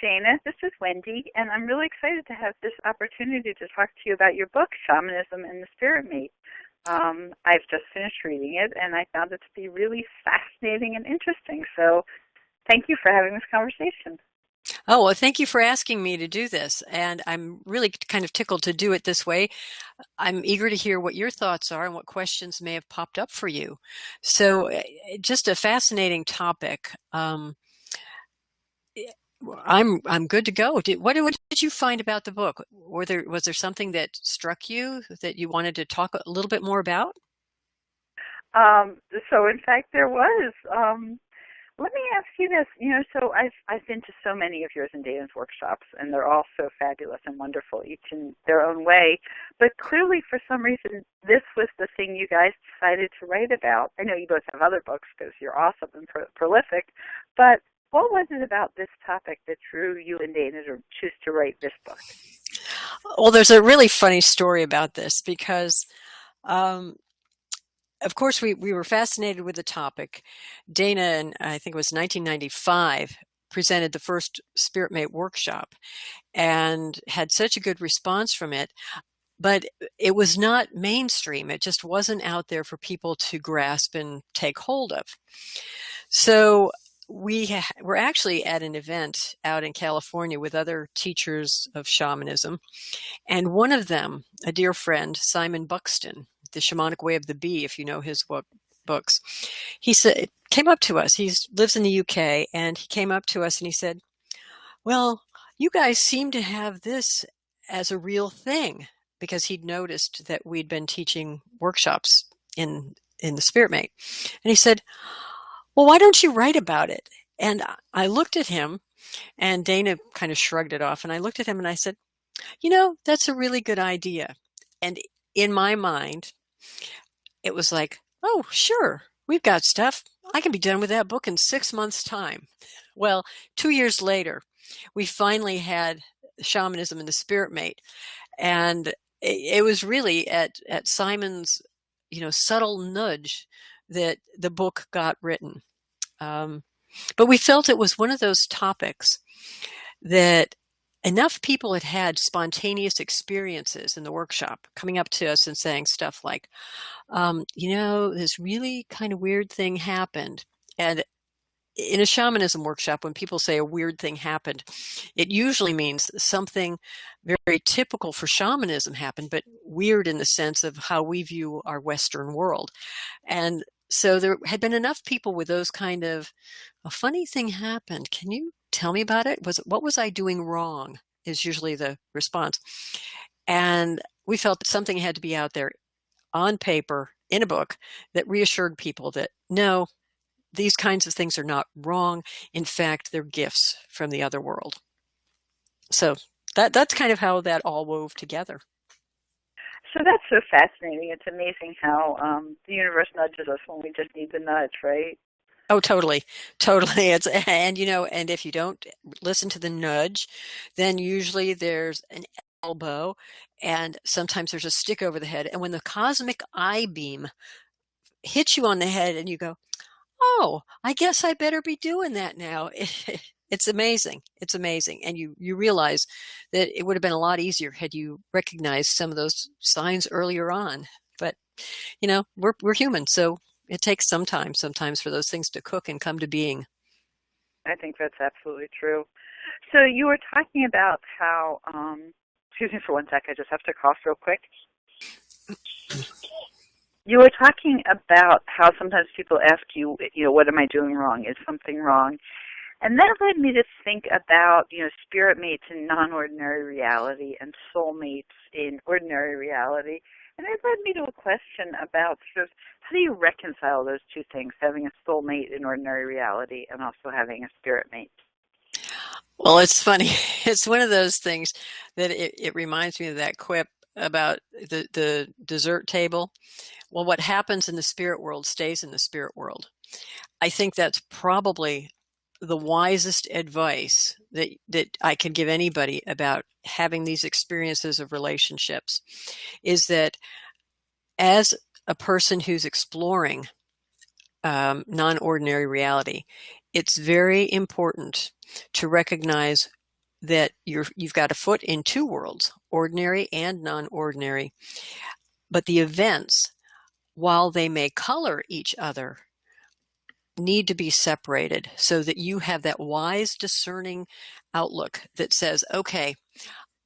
Dana. This is Wendy, and I'm really excited to have this opportunity to talk to you about your book, Shamanism and the Spirit Mate. I've just finished reading it, and I found it to be really fascinating and interesting. So thank you for having this conversation. Oh, well, thank you for asking me to do this. And I'm really kind of tickled to do it this way. I'm eager to hear what your thoughts are and what questions may have popped up for you. So, just a fascinating topic. I'm good to go. What did you find about the book? Was there something that struck you that you wanted to talk a little bit more about? Um, so in fact, there was. Let me ask you this. So I've been to so many of yours and Dana's workshops, and they're all so fabulous and wonderful, each in their own way. But clearly, for some reason, this was the thing you guys decided to write about. I know you both have other books because you're awesome and prolific, but what was it about this topic that drew you and Dana to choose to write this book? Well, there's a really funny story about this because um, of course, we were fascinated with the topic. Dana, in I think it was 1995, presented the first Spirit Mate workshop and had such a good response from it. But it was not mainstream. It just wasn't out there for people to grasp and take hold of. So we're actually at an event out in California with other teachers of shamanism. And one of them, a dear friend, Simon Buxton, The Shamanic Way of the Bee, if you know his books, he said, came up to us. He lives in the UK, and he came up to us and he said, well, you guys seem to have this as a real thing, because he'd noticed that we'd been teaching workshops in the Spirit Mate. And he said, well, why don't you write about it? And I looked at him, and Dana kind of shrugged it off. And I looked at him and I said, that's a really good idea. And in my mind, it was like, oh, sure, we've got stuff. I can be done with that book in 6 months' time. Well, 2 years later, we finally had Shamanism and the Spirit Mate. And it was really at Simon's, subtle nudge that the book got written. But we felt it was one of those topics that enough people had spontaneous experiences in the workshop, coming up to us and saying stuff like, this really kind of weird thing happened. And in a shamanism workshop, when people say a weird thing happened, it usually means something very typical for shamanism happened, but weird in the sense of how we view our Western world. And so there had been enough people with those kind of, a funny thing happened. Can you tell me about it? What was I doing wrong? Is usually the response. And we felt that something had to be out there on paper in a book that reassured people that no, these kinds of things are not wrong. In fact, they're gifts from the other world. So that's kind of how that all wove together. So that's so fascinating. It's amazing how the universe nudges us when we just need the nudge, right? Oh, totally. Totally. And if you don't listen to the nudge, then usually there's an elbow and sometimes there's a stick over the head. And when the cosmic eye beam hits you on the head and you go, oh, I guess I better be doing that now. It's amazing. It's amazing. And you realize that it would have been a lot easier had you recognized some of those signs earlier on. But, we're human. So it takes some time sometimes for those things to cook and come to being. I think that's absolutely true. So you were talking about how, excuse me for one sec, I just have to cough real quick. You were talking about how sometimes people ask you, what am I doing wrong? Is something wrong? And that led me to think about, spirit mates in non-ordinary reality and soulmates in ordinary reality. And it led me to a question about sort of how do you reconcile those two things, having a soulmate in ordinary reality and also having a spirit mate? Well, it's funny. It's one of those things that it reminds me of that quip about the dessert table. Well, what happens in the spirit world stays in the spirit world. I think that's probably the wisest advice that I can give anybody about having these experiences of relationships is that as a person who's exploring non-ordinary reality, it's very important to recognize that you've got a foot in two worlds, ordinary and non-ordinary. But the events, while they may color each other, need to be separated so that you have that wise, discerning outlook that says, okay,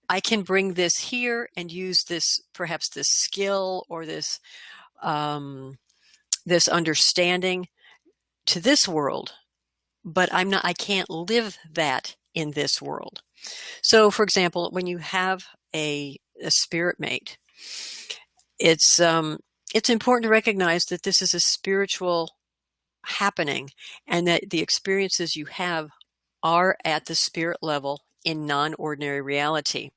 I can bring this here and use this, perhaps this skill or this understanding to this world, but I can't live that in this world. So, for example, when you have a spirit mate, it's important to recognize that this is a spiritual happening and that the experiences you have are at the spirit level in non-ordinary reality.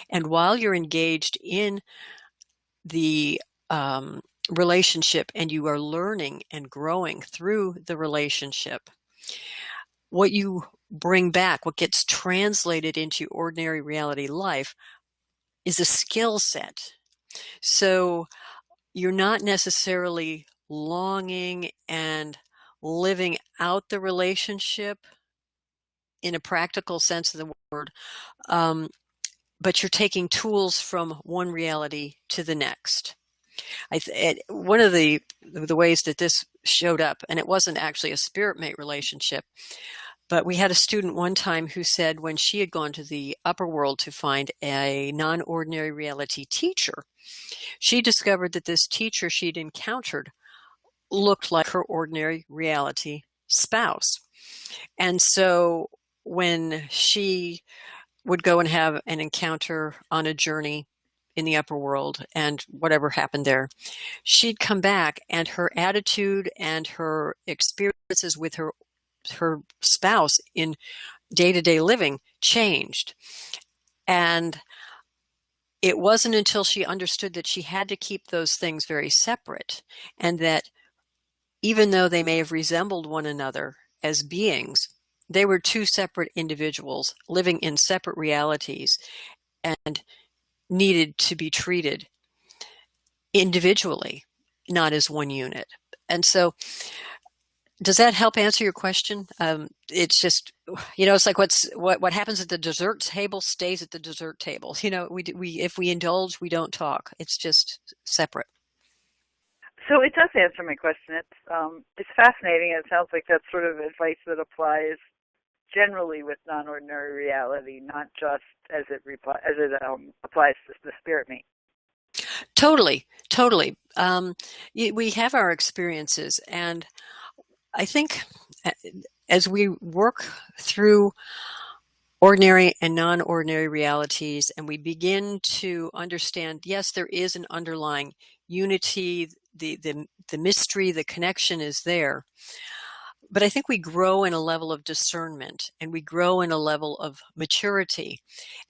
And while you're engaged in the relationship and you are learning and growing through the relationship, what you bring back, what gets translated into ordinary reality life, is a skill set. So you're not necessarily longing and living out the relationship in a practical sense of the word, but you're taking tools from one reality to the next. One of the ways that this showed up, and it wasn't actually a spirit mate relationship, but we had a student one time who said when she had gone to the upper world to find a non-ordinary reality teacher, she discovered that this teacher she'd encountered looked like her ordinary reality spouse. And so when she would go and have an encounter on a journey in the upper world and whatever happened there, she'd come back and her attitude and her experiences with her spouse in day-to-day living changed. And it wasn't until she understood that she had to keep those things very separate, and that even though they may have resembled one another as beings, they were two separate individuals living in separate realities and needed to be treated individually, not as one unit. And so, does that help answer your question? It's just, it's like what happens at the dessert table stays at the dessert table. If we indulge, we don't talk. It's just separate. So it does answer my question. It's fascinating. It sounds like that's sort of advice that applies generally with non-ordinary reality, not just as it applies to the spirit mate. Totally. We have our experiences, and I think as we work through ordinary and non-ordinary realities, and we begin to understand, yes, there is an underlying unity, the mystery, the connection is there. But I think we grow in a level of discernment and we grow in a level of maturity.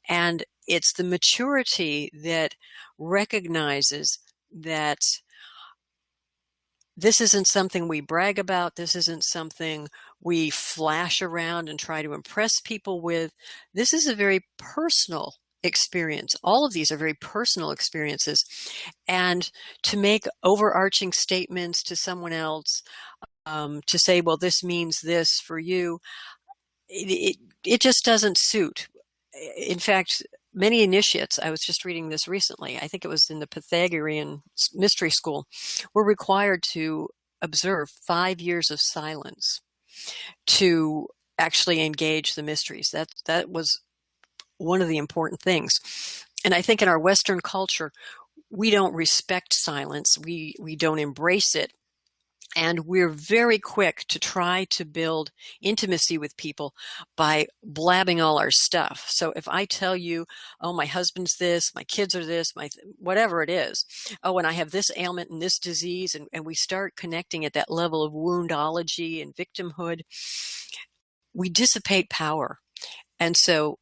And it's the maturity that recognizes that this isn't something we brag about. This isn't something we flash around and try to impress people with. This is a very personal experience. All of these are very personal experiences. And to make overarching statements to someone else, to say, well, this means this for you, it just doesn't suit. In fact, many initiates, I was just reading this recently, I think it was in the Pythagorean mystery school, were required to observe 5 years of silence to actually engage the mysteries. That was one of the important things. And I think in our Western culture, we don't respect silence. We don't embrace it. And we're very quick to try to build intimacy with people by blabbing all our stuff. So if I tell you, oh, my husband's this, my kids are this, whatever it is, oh, and I have this ailment and this disease, and we start connecting at that level of woundology and victimhood, we dissipate power. And so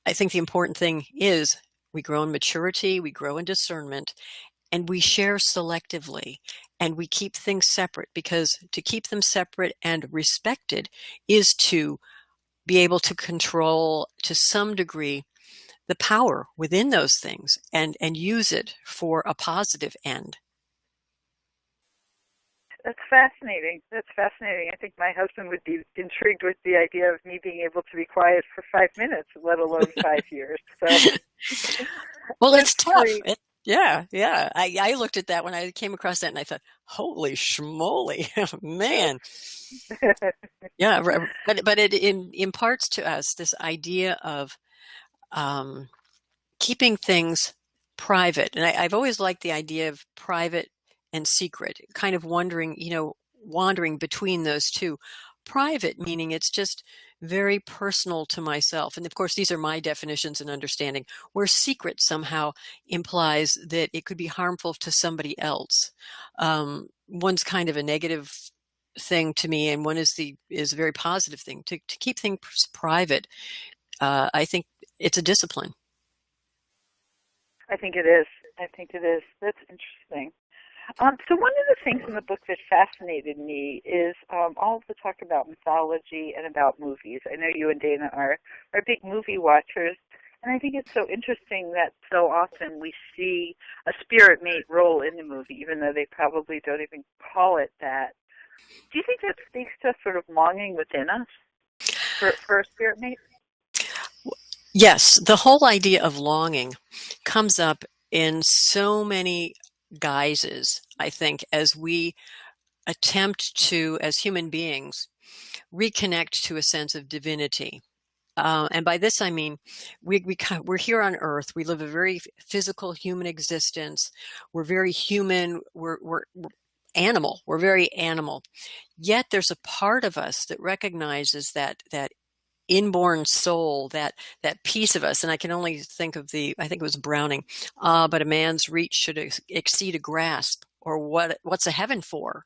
I think the important thing is we grow in maturity, we grow in discernment, and we share selectively, and we keep things separate, because to keep them separate and respected is to be able to control to some degree the power within those things and use it for a positive end. That's fascinating. That's fascinating. I think my husband would be intrigued with the idea of me being able to be quiet for 5 minutes, let alone 5 years. So Well, that's it's tough. great. Yeah, yeah. I looked at that when I came across that and I thought, holy schmoly, man. Yeah, but it imparts to us this idea of um, keeping things private. And I've always liked the idea of private and secret, kind of wandering between those two. Private meaning it's just very personal to myself. And of course, these are my definitions and understanding, where secret somehow implies that it could be harmful to somebody else. One's kind of a negative thing to me, and one is a very positive thing. To keep things private, I think it's a discipline. I think it is. I think it is. That's interesting. So one of the things in the book that fascinated me is all of the talk about mythology and about movies. I know you and Dana are big movie watchers, and I think it's so interesting that so often we see a spirit mate role in the movie, even though they probably don't even call it that. Do you think that speaks to sort of longing within us for a spirit mate? Yes, the whole idea of longing comes up in so many guises, I think, as we attempt to, as human beings, reconnect to a sense of divinity. And by this I mean we're here on Earth. We live a very physical human existence. We're very human. We're animal. We're very animal. Yet there's a part of us that recognizes that inborn soul, that piece of us. And I can only think of I think it was Browning, but a man's reach should exceed a grasp, or what's a heaven for?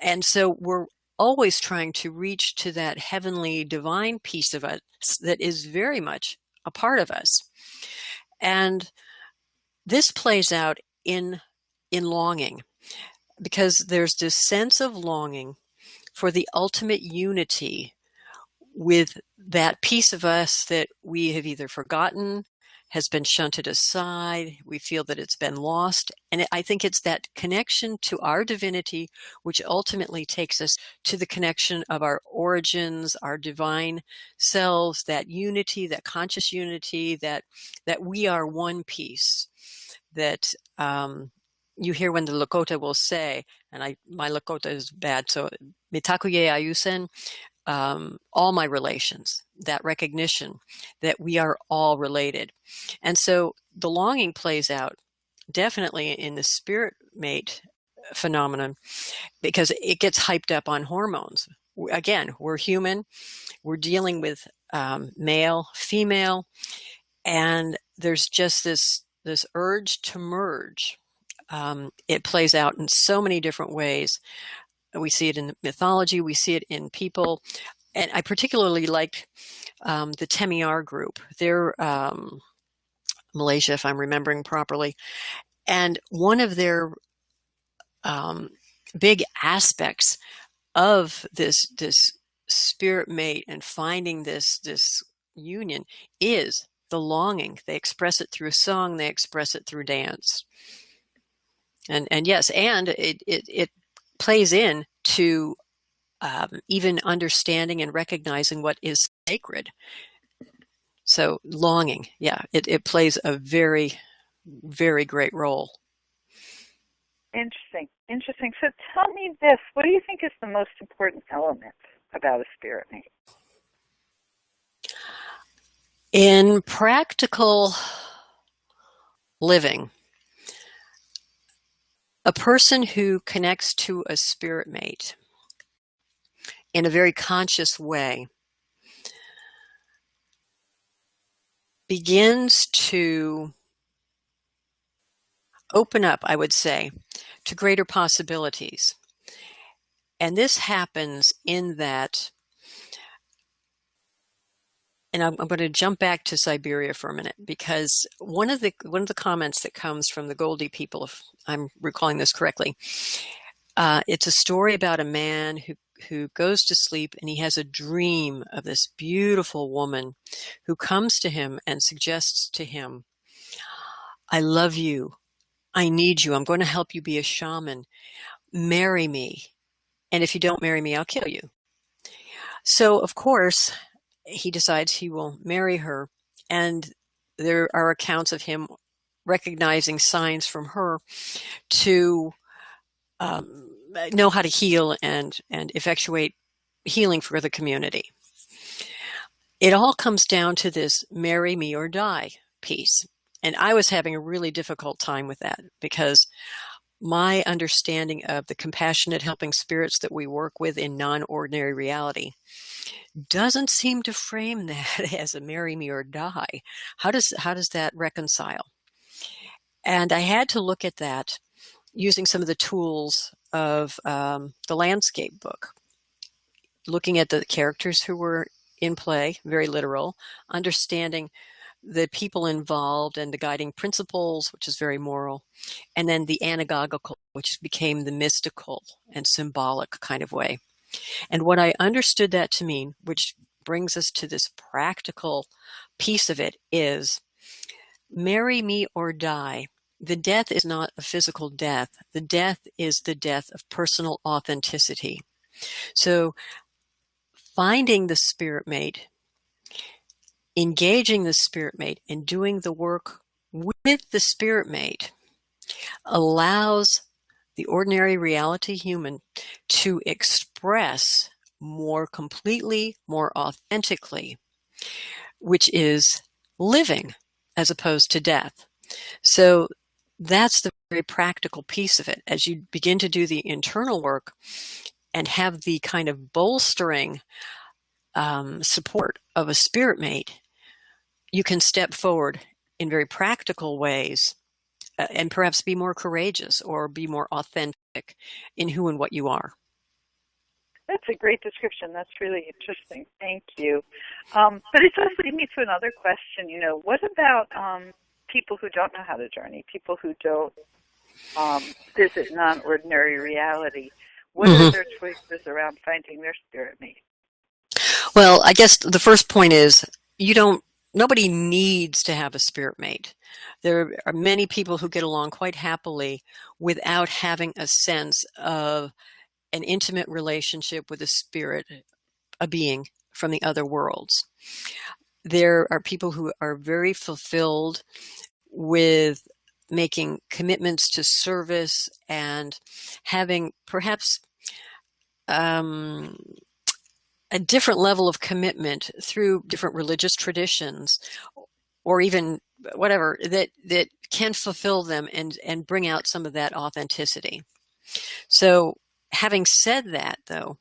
And so we're always trying to reach to that heavenly divine piece of us that is very much a part of us. And this plays out in longing, because there's this sense of longing for the ultimate unity with that piece of us that we have either forgotten, has been shunted aside, we feel that it's been lost. And I think it's that connection to our divinity which ultimately takes us to the connection of our origins, our divine selves, that unity, that conscious unity, that we are one piece. That you hear when the Lakota will say, and my Lakota is bad, so mitakuye ayusen, all my relations, that recognition that we are all related. And so the longing plays out definitely in the spirit mate phenomenon, because it gets hyped up on hormones. Again, we're human, we're dealing with male, female, and there's just this urge to merge. It plays out in so many different ways. We see it in mythology, we see it in people. And I particularly liked the Temiar group. They're Malaysia, if I'm remembering properly. And one of their big aspects of this spirit mate and finding this union is the longing. They express it through song, they express it through dance. And yes, and it plays in to even understanding and recognizing what is sacred. So longing, yeah, it plays a very, very great role. Interesting. Interesting. So tell me this. What do you think is the most important element about a spirit mate? In practical living, a person who connects to a spirit mate in a very conscious way begins to open up, I would say, to greater possibilities. And this happens in that, and I'm going to jump back to Siberia for a minute, because one of the comments that comes from the Goldie people, if I'm recalling this correctly, it's a story about a man who goes to sleep and he has a dream of this beautiful woman who comes to him and suggests to him, I love you. I need you. I'm going to help you be a shaman. Marry me. and if you don't marry me, I'll kill you. So, of course, he decides he will marry her, and there are accounts of him recognizing signs from her to know how to heal and effectuate healing for the community. It all comes down to this marry me or die piece. And I was having a really difficult time with that because my understanding of the compassionate helping spirits that we work with in non-ordinary reality doesn't seem to frame that as a marry me or die. How does that reconcile? And I had to look at that using some of the tools of the landscape book, looking at the characters who were in play, very literal, understanding the people involved and the guiding principles, which is very moral, and then the anagogical, which became the mystical and symbolic kind of way. And what I understood that to mean, which brings us to this practical piece of it, is marry me or die. The death is not a physical death. The death is the death of personal authenticity. So finding the spirit mate, engaging the spirit mate, and doing the work with the spirit mate allows the ordinary reality human to express more completely, more authentically, which is living as opposed to death. So that's the very practical piece of it. As you begin to do the internal work and have the kind of bolstering support of a spirit mate, you can step forward in very practical ways and perhaps be more courageous or be more authentic in who and what you are. That's a great description. That's really interesting. Thank you. But it does lead me to another question. What about people who don't know how to journey, people who don't visit non-ordinary reality? What are their choices around finding their spirit mate? Well, I guess the first point is nobody needs to have a spirit mate. There are many people who get along quite happily without having a sense of an intimate relationship with a spirit, a being from the other worlds. There are people who are very fulfilled with making commitments to service and having perhaps a different level of commitment through different religious traditions or even whatever that can fulfill them and bring out some of that authenticity. So having said that, though,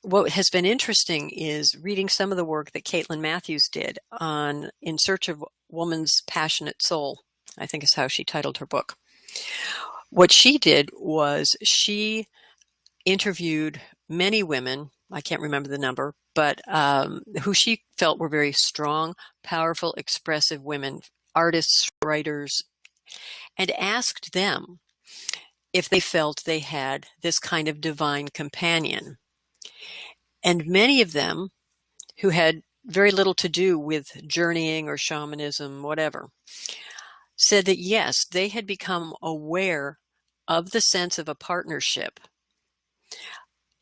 what has been interesting is reading some of the work that Caitlin Matthews did on In Search of Woman's Passionate Soul, I think is how she titled her book. What she did was she interviewed many women, I can't remember the number, but who she felt were very strong, powerful, expressive women, artists, writers, and asked them if they felt they had this kind of divine companion. And many of them who had very little to do with journeying or shamanism, whatever, said that yes, they had become aware of the sense of a partnership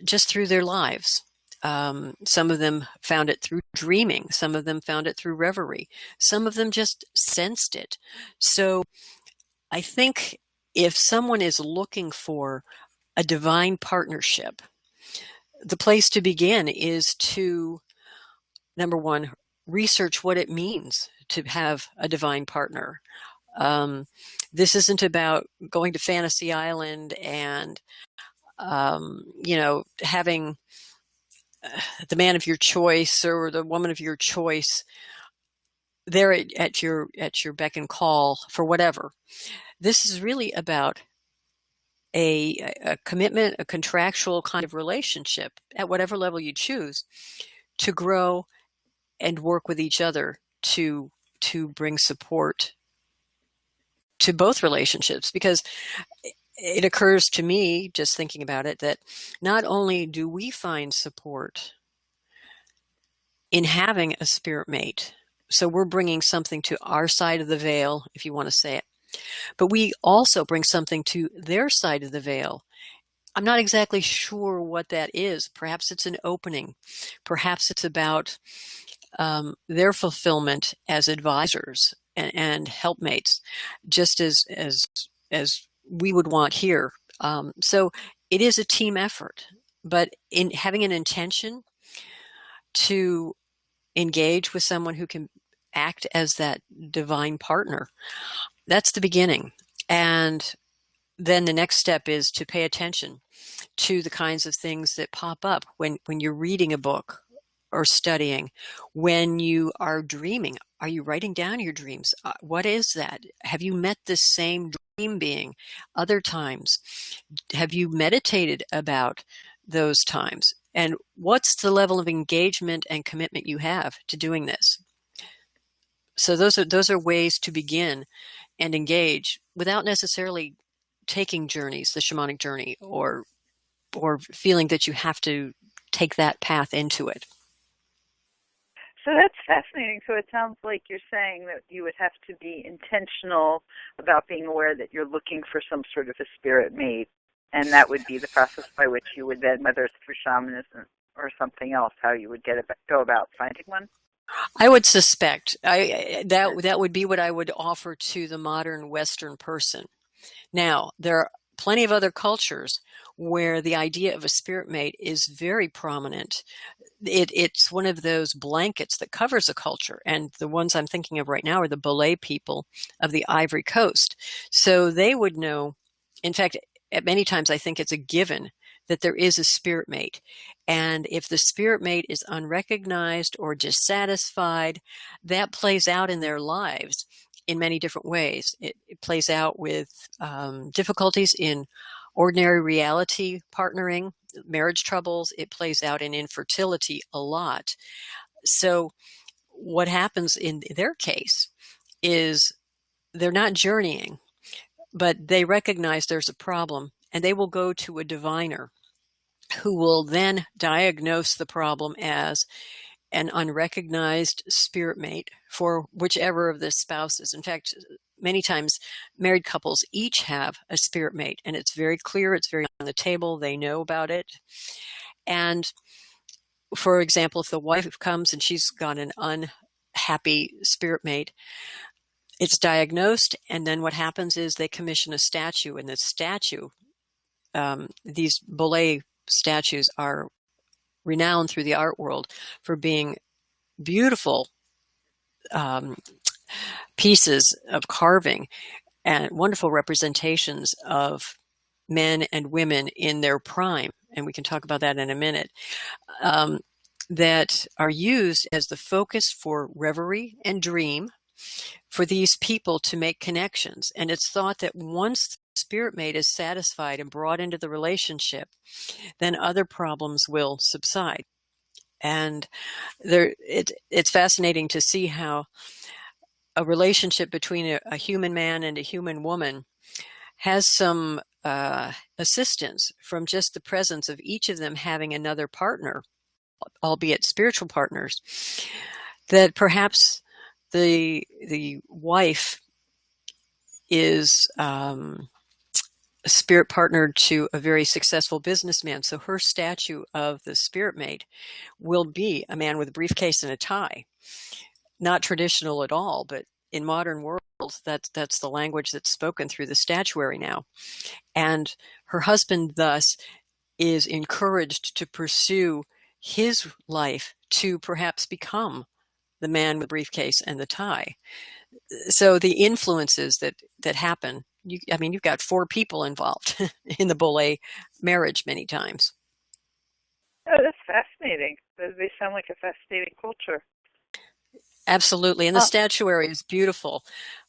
just through their lives. Some of them found it through dreaming. Some of them found it through reverie. Some of them just sensed it. So I think if someone is looking for a divine partnership, the place to begin is to, number one, research what it means to have a divine partner. This isn't about going to Fantasy Island and, having the man of your choice or the woman of your choice there at your beck and call for whatever. This is really about a commitment, a contractual kind of relationship at whatever level you choose to grow and work with each other to bring support to both relationships. Because it occurs to me, just thinking about it, that not only do we find support in having a spirit mate, so we're bringing something to our side of the veil, if you want to say it, but we also bring something to their side of the veil I'm not exactly sure what that is. Perhaps it's an opening. Perhaps it's about their fulfillment as advisors and helpmates, just as we would want here. So it is a team effort, but in having an intention to engage with someone who can act as that divine partner, that's the beginning. And then the next step is to pay attention to the kinds of things that pop up when you're reading a book or studying, when you are dreaming. Are you writing down your dreams? What is that? Have you met the same dream being other times? Have you meditated about those times? And what's the level of engagement and commitment you have to doing this? So those are ways to begin and engage without necessarily taking journeys, the shamanic journey, or feeling that you have to take that path into it. So that's fascinating. So it sounds like you're saying that you would have to be intentional about being aware that you're looking for some sort of a spirit mate, and that would be the process by which you would then, whether it's through shamanism or something else, how you would go about finding one. I would suspect that would be what I would offer to the modern Western person. Now, there are plenty of other cultures where the idea of a spirit mate is very prominent. It's one of those blankets that covers a culture. And the ones I'm thinking of right now are the Malay people of the Ivory Coast. So they would know, in fact, at many times I think it's a given that there is a spirit mate. And if the spirit mate is unrecognized or dissatisfied, that plays out in their lives in many different ways. It plays out with difficulties in ordinary reality partnering, marriage troubles. It plays out in infertility a lot. So what happens in their case is they're not journeying, but they recognize there's a problem, and they will go to a diviner who will then diagnose the problem as an unrecognized spirit mate for whichever of the spouses. In fact, many times married couples each have a spirit mate, and it's very clear, it's very on the table, they know about it. And for example, if the wife comes and she's got an unhappy spirit mate, it's diagnosed, and then what happens is they commission a statue, and the statue, these Belay statues are renowned through the art world for being beautiful pieces of carving and wonderful representations of men and women in their prime. And we can talk about that in a minute. That are used as the focus for reverie and dream for these people to make connections. And it's thought that once the spirit mate is satisfied and brought into the relationship, then other problems will subside. And it's fascinating to see how a relationship between a human man and a human woman has some assistance from just the presence of each of them having another partner, albeit spiritual partners, that perhaps the wife is a spirit partner to a very successful businessman. So her statue of the spirit mate will be a man with a briefcase and a tie. Not traditional at all, but in modern world, that's the language that's spoken through the statuary now. And her husband thus is encouraged to pursue his life to perhaps become the man with the briefcase and the tie. So the influences that happen, you've got 4 people involved in the Belay marriage many times. Oh, that's fascinating. They sound like a fascinating culture. Absolutely, and the statuary is beautiful.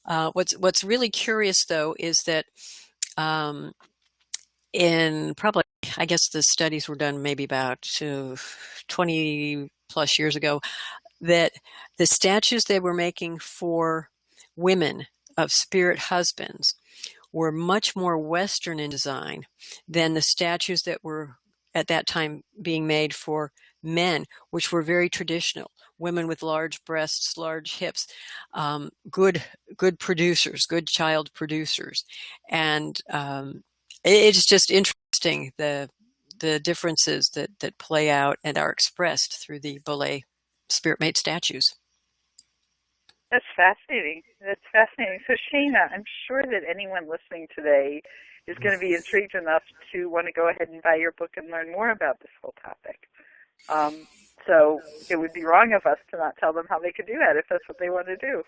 What's really curious, though, is that in probably, I guess the studies were done maybe about 20 plus years ago, that the statues they were making for women of spirit husbands were much more Western in design than the statues that were at that time being made for men, which were very traditional. Women with large breasts, large hips, good producers, good child producers. And It's just interesting the differences that play out and are expressed through the Belay spirit mate statues. That's fascinating. That's fascinating. So, Shana, I'm sure that anyone listening today is going to be intrigued enough to want to go ahead and buy your book and learn more about this whole topic. So it would be wrong of us to not tell them how they could do that if that's what they want to do.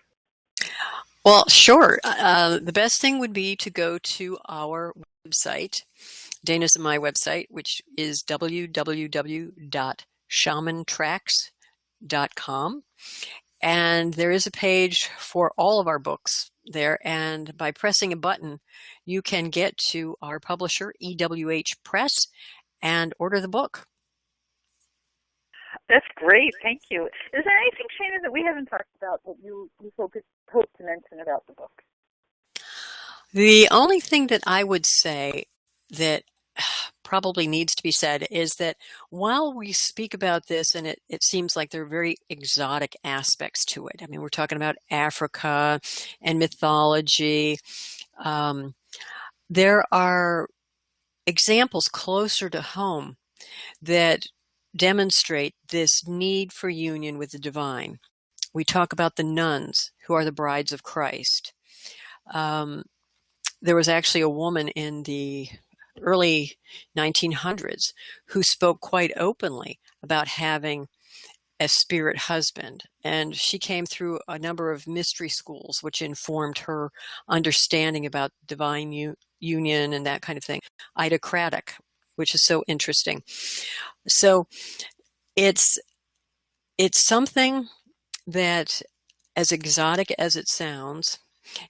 Well, sure. The best thing would be to go to our website, Dana's and my website, which is www.shamantracks.com. And there is a page for all of our books there. And by pressing a button, you can get to our publisher, EWH Press, and order the book. That's great. Thank you. Is there anything, Shana, that we haven't talked about that you hope to mention about the book? The only thing that I would say that probably needs to be said is that while we speak about this and it seems like there are very exotic aspects to it. I mean, we're talking about Africa and mythology. There are examples closer to home that demonstrate this need for union with the divine. We talk about the nuns who are the brides of Christ. There was actually a woman in the early 1900s who spoke quite openly about having a spirit husband. And she came through a number of mystery schools, which informed her understanding about divine union and that kind of thing. Ida Craddock, which is so interesting. So it's something that, as exotic as it sounds,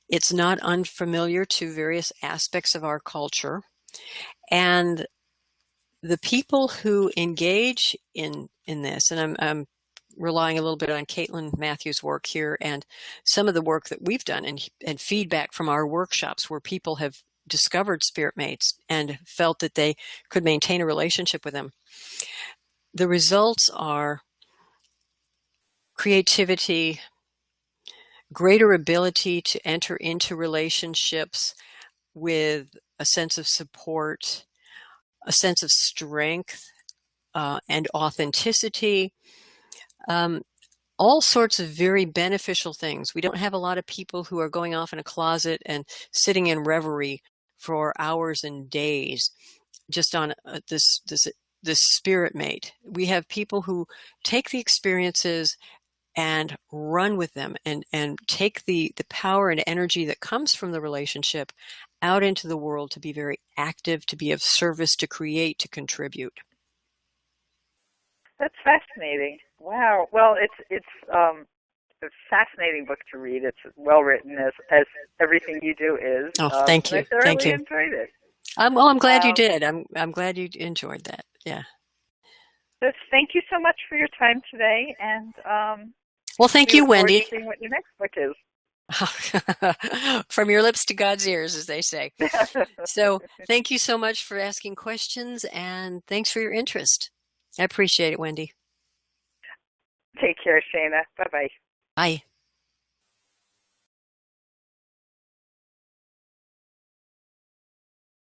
it's not unfamiliar to various aspects of our culture. And the people who engage in this, and I'm relying a little bit on Caitlin Matthews' work here and some of the work that we've done and feedback from our workshops where people have discovered spirit mates and felt that they could maintain a relationship with them. The results are creativity, greater ability to enter into relationships with a sense of support, a sense of strength, and authenticity, all sorts of very beneficial things. We don't have a lot of people who are going off in a closet and sitting in reverie for hours and days just on this spirit mate. We have people who take the experiences and run with them and take the power and energy that comes from the relationship out into the world to be very active, to be of service, to create, to contribute. That's fascinating. Wow. Well, it's a fascinating book to read. It's well written, as everything you do is. Oh, thank you. And I Thank thoroughly you. enjoyed it. I'm glad you did. I'm glad you enjoyed that. Yeah. So thank you so much for your time today, and well, thank we you, look forward Wendy. to seeing what your next book is. From your lips to God's ears, as they say. So thank you so much for asking questions, and thanks for your interest. I appreciate it, Wendy. Take care, Shana. Bye-bye. Bye.